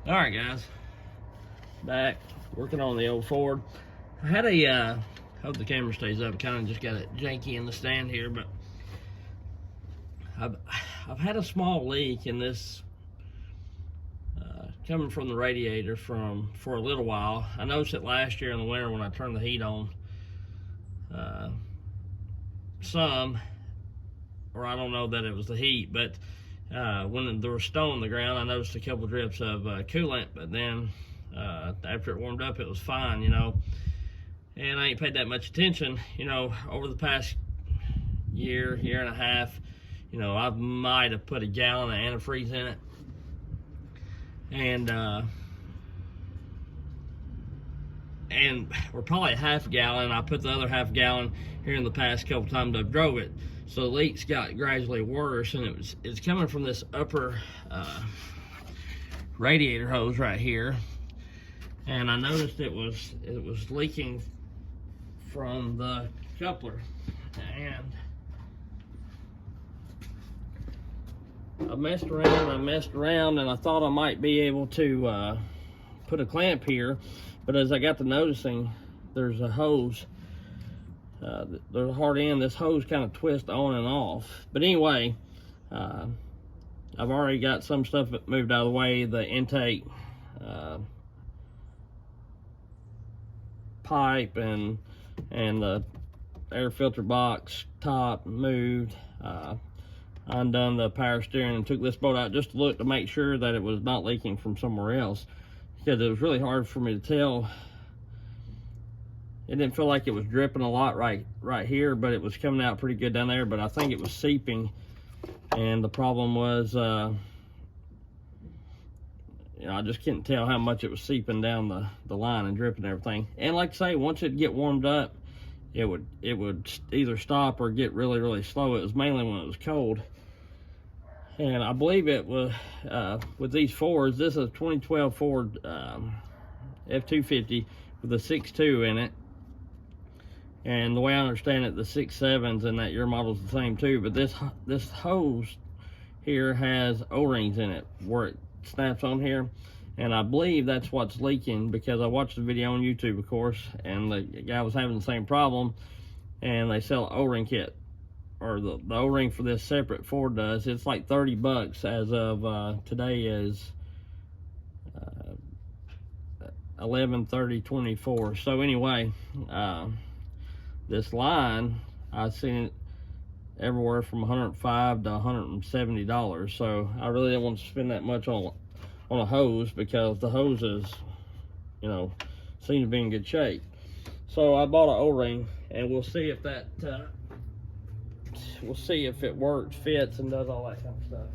All right, guys, back working on the old Ford. I had a hope the camera stays up. Kind of just got it janky in the stand here, but I've had a small leak in this coming from the radiator for a little while. I noticed it last year in the winter when I turned the heat on. Or I don't know that it was the heat, but when there was snow on the ground, I noticed a couple drips of coolant, but then after it warmed up, it was fine, you know. And I ain't paid that much attention, you know, over the past year and a half. You know, I might have put a gallon of antifreeze in it, and we're probably a half gallon. I put the other half gallon here in the past couple times I've drove it. So the leaks got gradually worse, and it's coming from this upper radiator hose right here. And I noticed it was leaking from the coupler, and I messed around, and I thought I might be able to put a clamp here, but as I got to noticing, there's a hose. There's a hard end. This hose kind of twists on and off. But anyway, I've already got some stuff moved out of the way. The intake pipe and the air filter box top moved. Undone the power steering and took this bolt out just to look to make sure that it was not leaking from somewhere else, because it was really hard for me to tell. It didn't feel like it was dripping a lot right here, but it was coming out pretty good down there. But I think it was seeping, and the problem was, you know, I just couldn't tell how much it was seeping down the line and dripping everything. And like I say, once it get warmed up, it would either stop or get really, really slow. It was mainly when it was cold. And I believe it was with these Fords. This is a 2012 Ford F250 with a 6.2 in it. And the way I understand it, the 6.7s in that year model is the same too. But this hose here has O-rings in it where it snaps on here. And I believe that's what's leaking, because I watched the video on YouTube, of course, and the guy was having the same problem. And they sell an O-ring kit, or the O-ring for this separate. Ford does. It's like $30 as of today is 11/30/24. So anyway, this line, I've seen it everywhere from $105 to $170. So I really didn't want to spend that much on a hose, because the hoses, you know, seem to be in good shape. So I bought an O-ring, and we'll see if that we'll see if it works, fits, and does all that kind of stuff.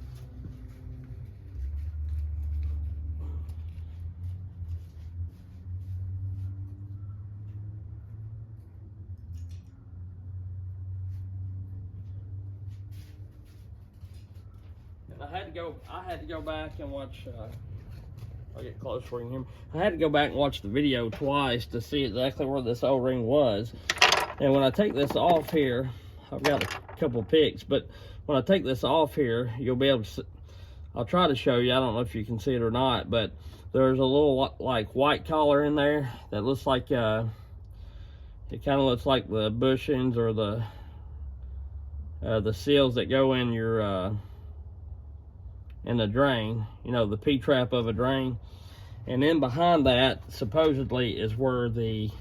And I had to go back and watch. I'll get close for you can hear me. I had to go back and watch the video twice to see exactly where this O-ring was. And when I take this off here, I've got a couple pics, but when I take this off here, you'll be able to see, I'll try to show you. I don't know if you can see it or not, but there's a little like white collar in there that looks like it kind of looks like the bushings or the seals that go in your in the drain, you know, the P-trap of a drain. And then behind that supposedly is where the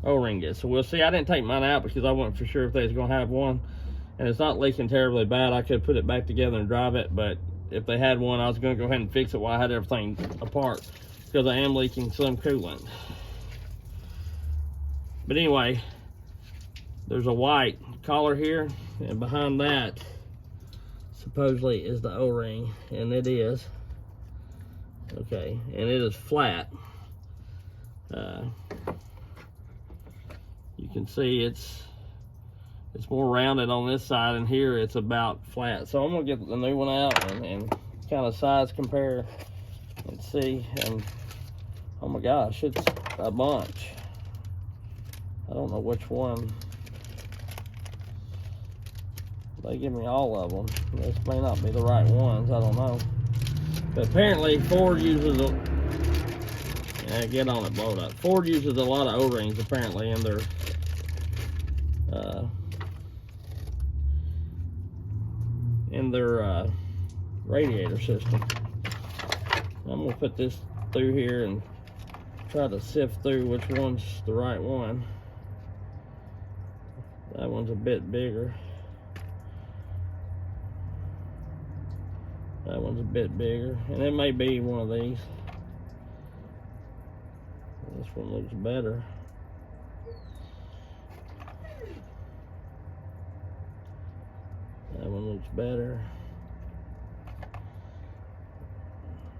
O-ring is. So we'll see. I didn't take mine out because I wasn't for sure if they was gonna have one, and it's not leaking terribly bad. I could put it back together and drive it, but if they had one, I was gonna go ahead and fix it while I had everything apart, because I am leaking some coolant. But anyway, there's a white collar here, and behind that supposedly is the O-ring, and it is. Okay, and it is flat. You can see it's more rounded on this side, and here it's about flat. So I'm gonna get the new one out and kind of size compare and see. And oh my gosh, it's a bunch. I don't know which one. They give me all of them. This may not be the right ones, I don't know. But apparently Ford uses a, get on it, blow it up. Ford uses a lot of O-rings apparently in their radiator system. I'm gonna put this through here and try to sift through which one's the right one. That one's a bit bigger. That one's a bit bigger, and it may be one of these. This one looks better. That one looks better.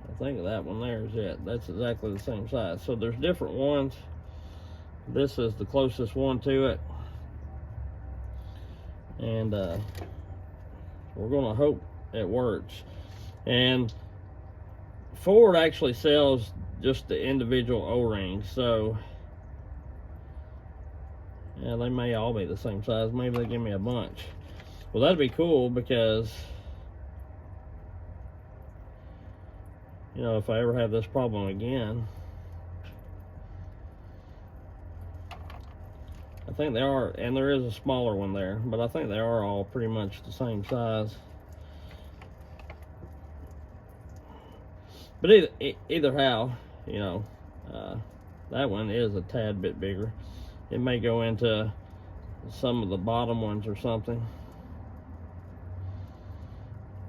I think that one there is it. That's exactly the same size. So there's different ones. This is the closest one to it. And we're gonna hope it works. And Ford actually sells just the individual O-rings, so yeah, they may all be the same size. Maybe they give me a bunch. Well, that'd be cool, because you know, if I ever have this problem again, I think they are, and there is a smaller one there, but I think they are all pretty much the same size. But either how, you know, that one is a tad bit bigger. It may go into some of the bottom ones or something.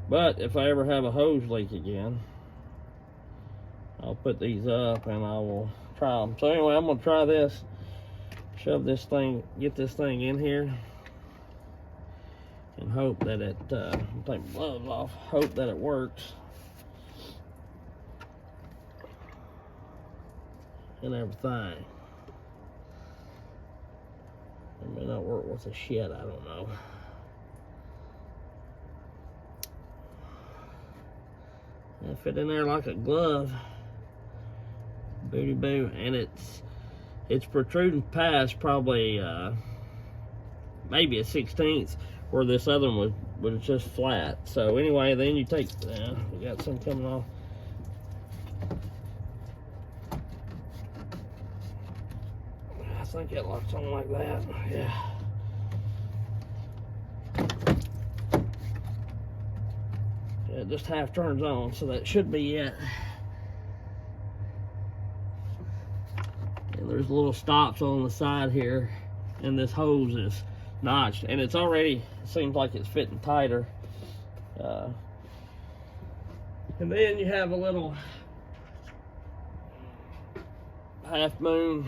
But if I ever have a hose leak again, I'll put these up and I will try them. So anyway, I'm gonna try this, shove this thing, get this thing in here, and hope that it, take my gloves off, hope that it works. And everything. It may not work worth a shit, I don't know. It fit in there like a glove. Booty boo. And it's protruding past probably maybe a 1/16, where this other one was just flat. So anyway, then you take, we got some coming off. I think it locks on like that. Yeah. Yeah, it just half turns on, so that should be it. And there's little stops on the side here, and this hose is notched, and it's already, seems like it's fitting tighter. And then you have a little half moon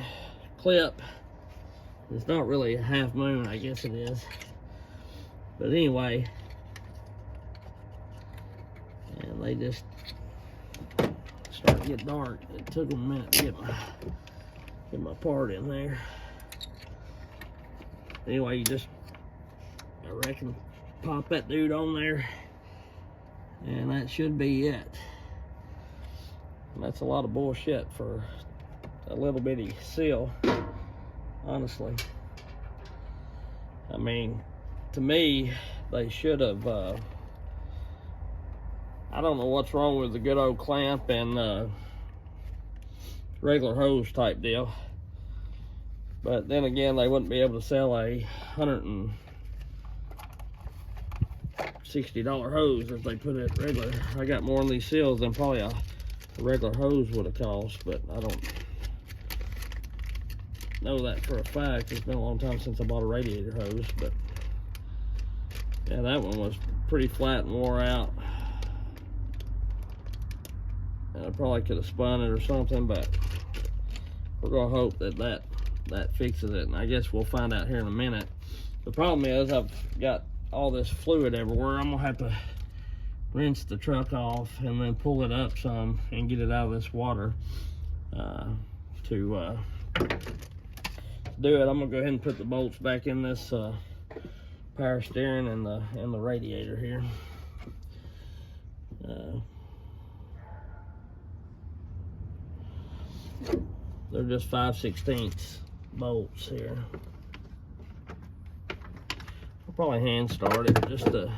clip. It's not really a half moon, I guess it is. But anyway, and they just start to get dark. It took them a minute to get my part in there. Anyway, you just, I reckon, pop that dude on there, and that should be it. And that's a lot of bullshit for a little bitty seal, honestly. I mean, to me, they should have, I don't know what's wrong with the good old clamp and regular hose type deal. But then again, they wouldn't be able to sell a $160 hose if they put it regular. I got more on these seals than probably a regular hose would have cost, but I don't know that for a fact. It's been a long time since I bought a radiator hose, but yeah, that one was pretty flat and wore out. And I probably could have spun it or something, but we're gonna hope that that fixes it, and I guess we'll find out here in a minute. The problem is I've got all this fluid everywhere. I'm gonna have to rinse the truck off and then pull it up some and get it out of this water to do it. I'm gonna go ahead and put the bolts back in this power steering and the radiator here. They're just 5/16 bolts here. I'll probably hand start it just to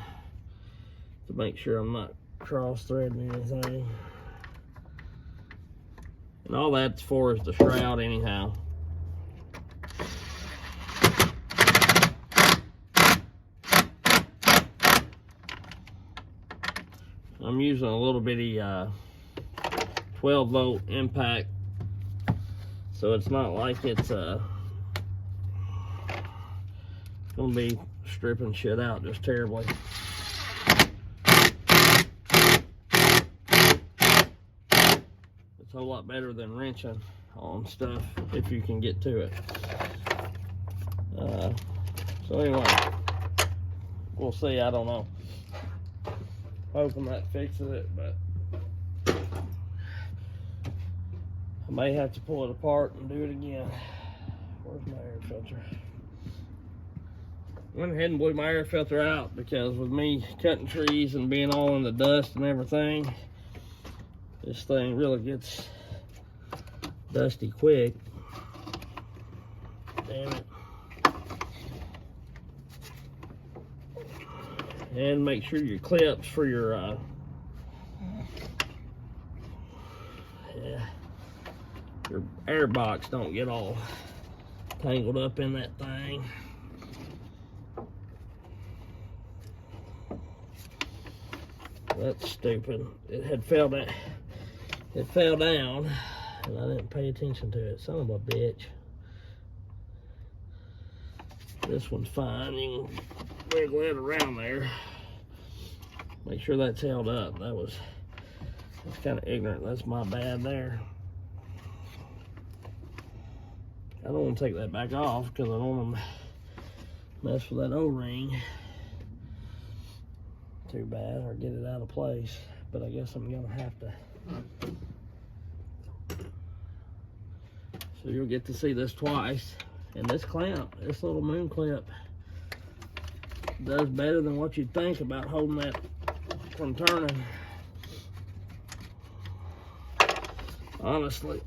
make sure I'm not cross threading anything. And all that's for is the shroud anyhow. I'm using a little bitty 12 volt impact, so it's not like it's gonna be stripping shit out just terribly. It's a whole lot better than wrenching on stuff if you can get to it. So anyway, we'll see. I don't know. Hoping that fixes it, but I may have to pull it apart and do it again. Where's my air filter? Went ahead and blew my air filter out because with me cutting trees and being all in the dust and everything, this thing really gets dusty quick. Damn it. And make sure your clips for your your air box don't get all tangled up in that thing. That's stupid. It fell down, and I didn't pay attention to it. Son of a bitch. This one's fine. You can wiggle it around there. Make sure that's held up. That's kind of ignorant. That's my bad there. I don't want to take that back off because I don't want to mess with that O-ring too bad or get it out of place. But I guess I'm gonna have to. So you'll get to see this twice. And this clamp, this little moon clip, does better than what you'd think about holding that from turning. Honestly.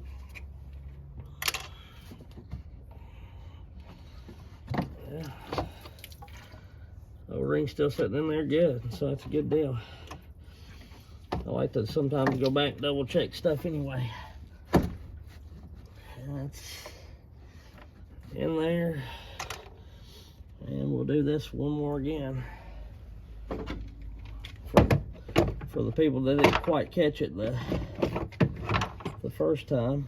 Yeah. O-ring's still sitting in there good, so that's a good deal. I like to sometimes go back and double check stuff anyway. That's in there. And we'll do this one more again. For the people that didn't quite catch it the first time.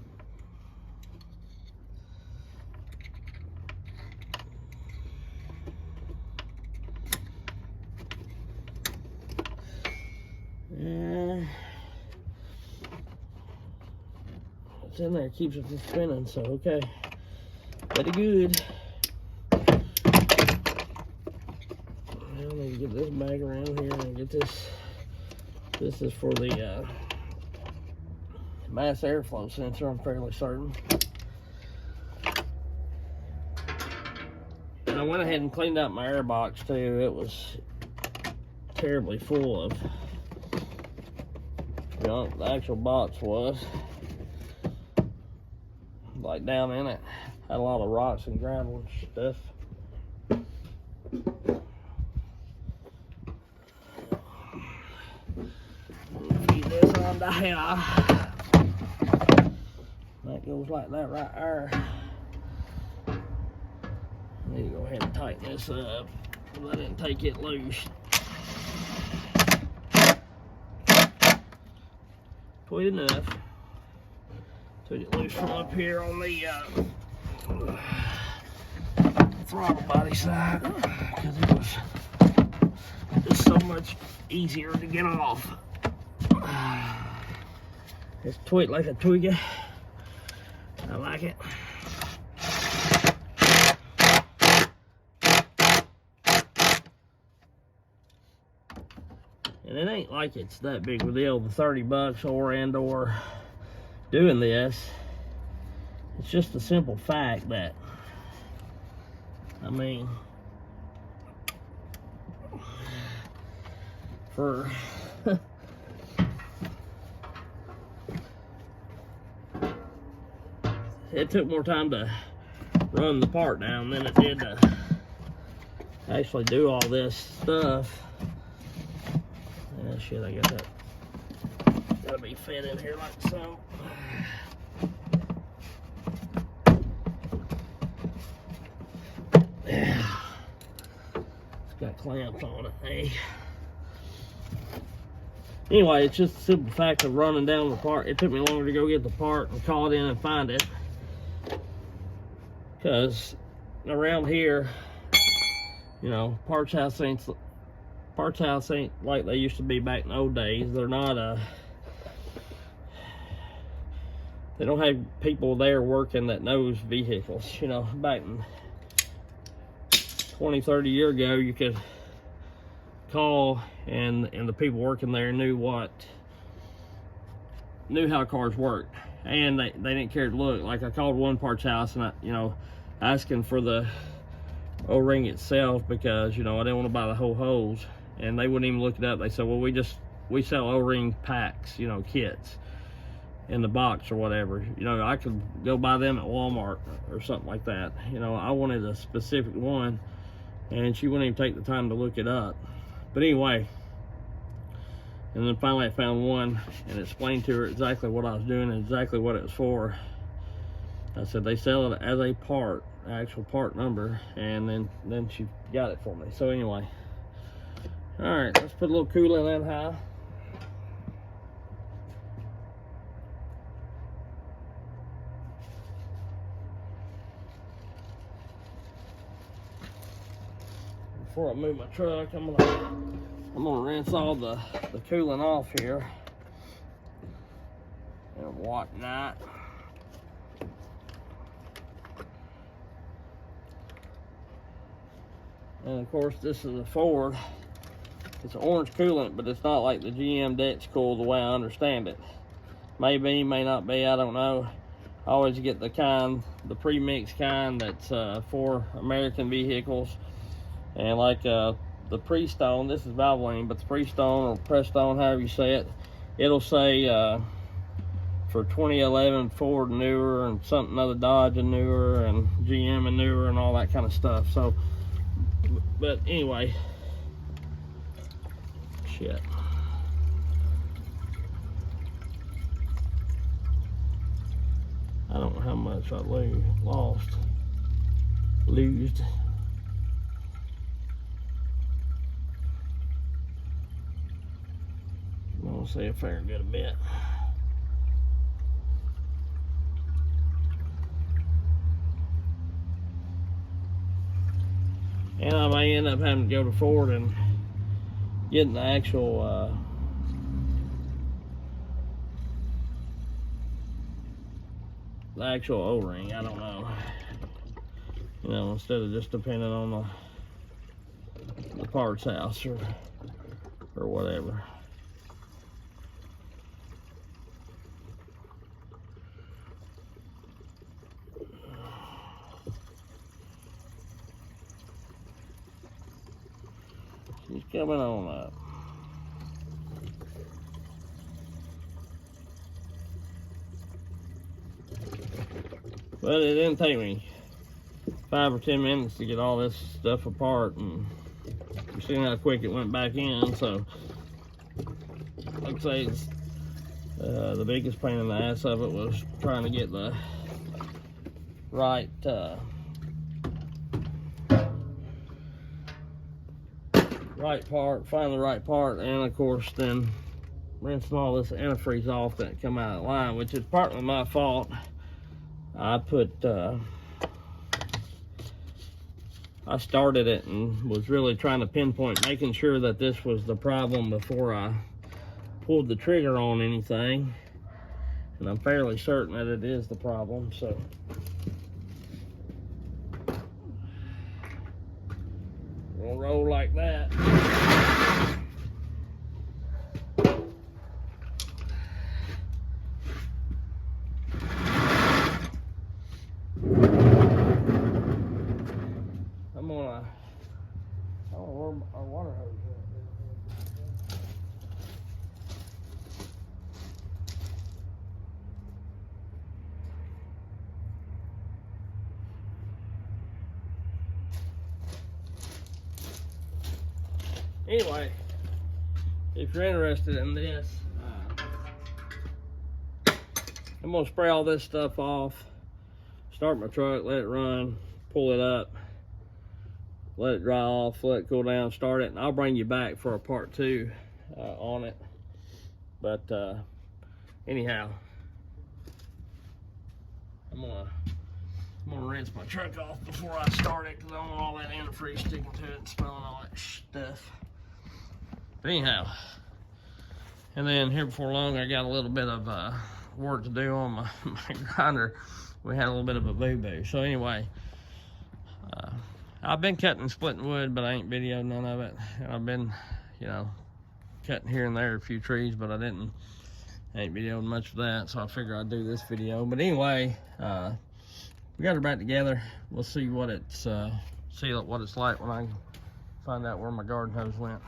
It's in there, keeps it from spinning, so okay. Pretty good. I need to get this back around here and get this. This is for the mass airflow sensor, I'm fairly certain. And I went ahead and cleaned out my air box too. It was terribly full of, you know, the actual box was. Like down in it, had a lot of rocks and gravel and stuff. Feed this on down. That goes like that right there. I need to go ahead and tighten this up so I didn't take it loose. Quite enough. Took it loose from up here on the throttle body side because it was just so much easier to get off. It's tweaked like a twiggy. I like it. And it ain't like it's that big of a deal, the 30 bucks or doing this. It's just a simple fact that, I mean, for it took more time to run the part down than it did to actually do all this stuff. Shit, I got that gotta be fit in here like so. Yeah. It's got clamps on it, hey. Anyway, it's just the simple fact of running down the part. It took me longer to go get the part and call it in and find it. Because around here, you know, parts house ain't like they used to be back in the old days. They're not they don't have people there working that knows vehicles. You know, back in 20, 30 years ago, you could call and the people working there knew how cars worked, and they didn't care to look. Like I called one parts house and you know, asking for the O-ring itself because, you know, I didn't want to buy the whole hose, and they wouldn't even look it up. They said, well, we sell O-ring packs, you know, kits in the box or whatever. You know, I could go buy them at Walmart or something like that. You know, I wanted a specific one, and she wouldn't even take the time to look it up. But anyway, and then finally I found one and explained to her exactly what I was doing and exactly what it was for. I said they sell it as a part, actual part number, and then she got it for me. So anyway, all right, let's put a little coolant in high. Before I move my truck, I'm gonna rinse all the coolant off here and whatnot. And of course, this is a Ford. It's orange coolant, but it's not like the GM Dex Cool the way I understand it. Maybe, may not be, I don't know. I always get the pre-mixed kind that's for American vehicles. And like the pre-stone, this is Valvoline, but the pre-stone or Prestone, however you say it, it'll say for 2011 Ford and newer, and something other Dodge and newer, and GM and newer, and all that kind of stuff. So, but anyway, shit. I don't know how much I lost. I'm gonna say a fair good bit. And I may end up having to go to Ford and getting the actual O-ring. I don't know. You know, instead of just depending on the parts house or whatever. She's coming on up. But it didn't take me 5 or 10 minutes to get all this stuff apart, and you see how quick it went back in. So like I say, it's, the biggest pain in the ass of it was trying to get the right part, find the right part, and of course then rinsing all this antifreeze off that come out of the line, which is partly my fault. I started it and was really trying to pinpoint, making sure that this was the problem before I pulled the trigger on anything, and I'm fairly certain that it is the problem. So we'll roll like that. I'm gonna, I don't know where our water hose is. Anyway, if you're interested in this, I'm gonna spray all this stuff off, start my truck, let it run, pull it up, let it dry off, let it cool down, start it, and I'll bring you back for a part 2 on it. But anyhow, I'm gonna rinse my truck off before I start it, because I don't want all that antifreeze sticking to it and smelling all that stuff. But anyhow, and then here before long, I got a little bit of work to do on my grinder. We had a little bit of a boo-boo. So anyway, I've been cutting and splitting wood, but I ain't videoed none of it. I've been, you know, cutting here and there a few trees, but I ain't videoed much of that, so I figure I'd do this video. But anyway, we got her back together. We'll see what it's like when I find out where my garden hose went.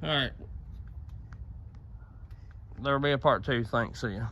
All right, there'll be a part 2. Thanks. See ya.